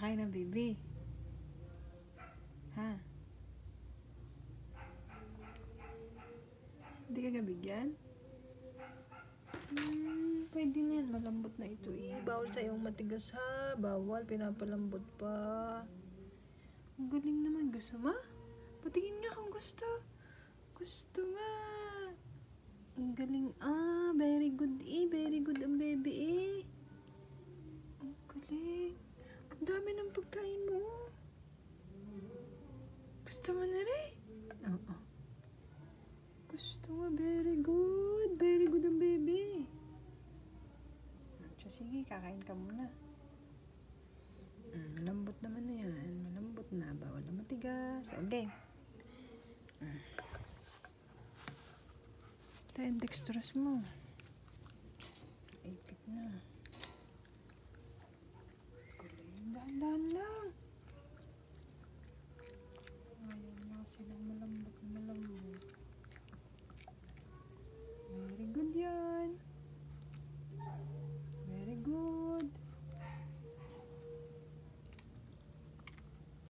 Kakain ng baby. Ha? Hindi ka gabigyan? Pwede na yan. Malambot na ito eh. Bawal sa iyong matigas ha. Bawal. Pinapalambot pa. Ang galing naman. Gusto mo? Patingin nga kung gusto. Gusto nga. Ang galing. Very good eh. Very good ang baby eh. Ang galing. Ang dami ng pagkain mo. Gusto mo na rin? Oo. Gusto nga. Very good. Very good ang baby. So, sige, kakain ka muna. Malambot naman na yan. Malambot na. Bawal na matigas. Okay. Ito yung dextrose mo. Ipit na.